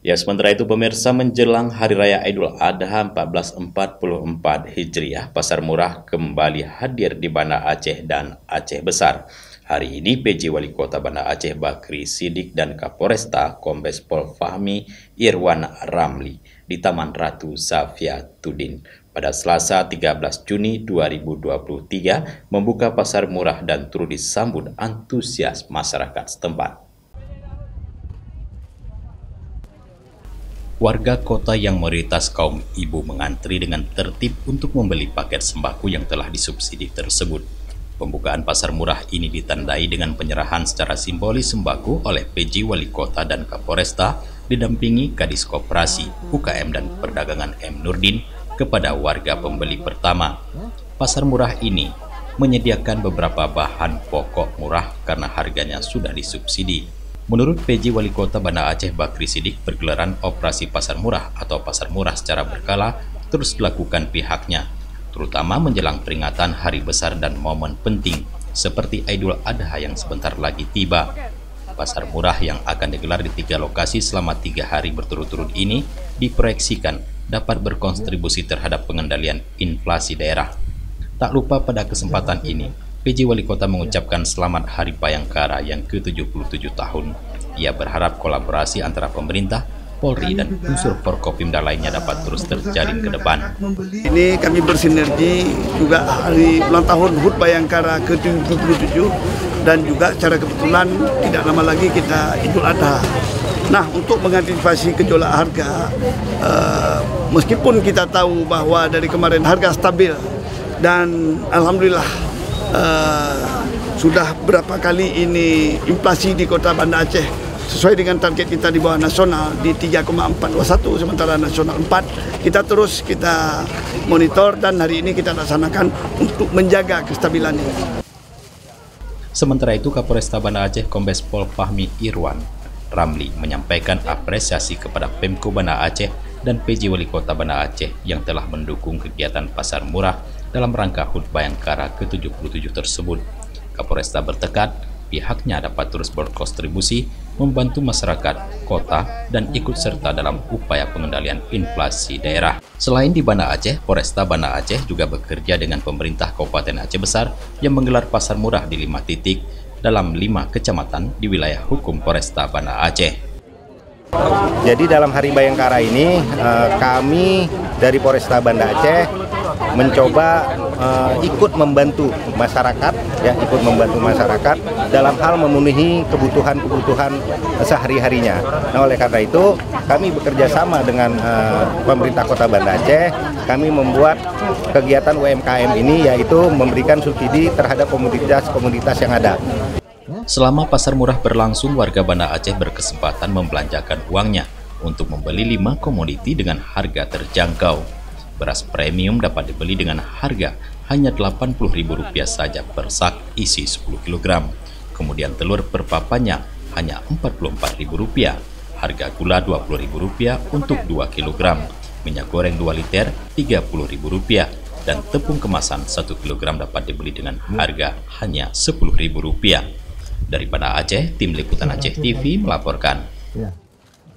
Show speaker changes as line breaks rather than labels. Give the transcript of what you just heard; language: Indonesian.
Ya, sementara itu pemirsa, menjelang Hari Raya Idul Adha 1444 Hijriah, pasar murah kembali hadir di Banda Aceh dan Aceh Besar. Hari ini PJ Wali Kota Banda Aceh Bakri Siddiq dan Kapolresta Kombes Pol Fahmi Irwan Ramli di Taman Ratu Safiatuddin pada Selasa 13 Juni 2023 membuka pasar murah dan turut disambut antusias masyarakat setempat. Warga kota yang mayoritas kaum ibu mengantri dengan tertib untuk membeli paket sembako yang telah disubsidi tersebut. Pembukaan pasar murah ini ditandai dengan penyerahan secara simbolis sembako oleh PJ Wali Kota dan Kapolresta didampingi Kadis Koperasi, UKM dan Perdagangan M. Nurdin kepada warga pembeli pertama. Pasar murah ini menyediakan beberapa bahan pokok murah karena harganya sudah disubsidi. Menurut PJ Wali Kota Banda Aceh Bakri Siddiq, pergelaran operasi pasar murah atau pasar murah secara berkala terus dilakukan pihaknya, terutama menjelang peringatan hari besar dan momen penting seperti Idul Adha yang sebentar lagi tiba. Pasar murah yang akan digelar di 3 lokasi selama 3 hari berturut-turut ini diproyeksikan dapat berkontribusi terhadap pengendalian inflasi daerah. Tak lupa pada kesempatan ini, PJ Wali Kota mengucapkan selamat Hari Bayangkara yang ke-77 tahun. Ia berharap kolaborasi antara pemerintah, Polri, dan unsur Forkopimda lainnya dapat terus terjalin ke depan.
Ini kami bersinergi juga hari ulang tahun HUT Bayangkara ke-77 dan juga secara kebetulan tidak lama lagi kita Idul Adha. Nah, untuk mengantisipasi gejolak harga, meskipun kita tahu bahwa dari kemarin harga stabil dan alhamdulillah sudah berapa kali ini inflasi di kota Banda Aceh sesuai dengan target kita di bawah nasional di 3,421 sementara nasional 4. Kita monitor dan hari ini kita laksanakan untuk menjaga kestabilan ini.
Sementara itu, Kapolresta Banda Aceh Kombes Pol Fahmi Irwan Ramli menyampaikan apresiasi kepada Pemko Banda Aceh dan PJ Wali Kota Banda Aceh yang telah mendukung kegiatan pasar murah dalam rangka HUT Bayangkara ke-77 tersebut. Kapolresta bertekad pihaknya dapat terus berkontribusi membantu masyarakat kota dan ikut serta dalam upaya pengendalian inflasi daerah. Selain di Banda Aceh, Polresta Banda Aceh juga bekerja dengan pemerintah Kabupaten Aceh Besar yang menggelar pasar murah di 5 titik dalam 5 kecamatan di wilayah hukum Polresta Banda Aceh.
Jadi dalam Hari Bayangkara ini kami dari Polresta Banda Aceh mencoba ikut membantu masyarakat, dalam hal memenuhi kebutuhan sehari-harinya. Nah, oleh karena itu kami bekerja sama dengan pemerintah Kota Banda Aceh. Kami membuat kegiatan UMKM ini yaitu memberikan subsidi terhadap komoditas yang ada.
Selama pasar murah berlangsung, warga Banda Aceh berkesempatan membelanjakan uangnya untuk membeli 5 komoditi dengan harga terjangkau. Beras premium dapat dibeli dengan harga hanya Rp80.000 saja per sak isi 10 kg. Kemudian telur per papannya hanya Rp44.000. Harga gula Rp20.000 untuk 2 kg. Minyak goreng 2 liter Rp30.000. Dan tepung kemasan 1 kg dapat dibeli dengan harga hanya Rp10.000. Dari Banda Aceh, Tim Liputan Aceh TV melaporkan.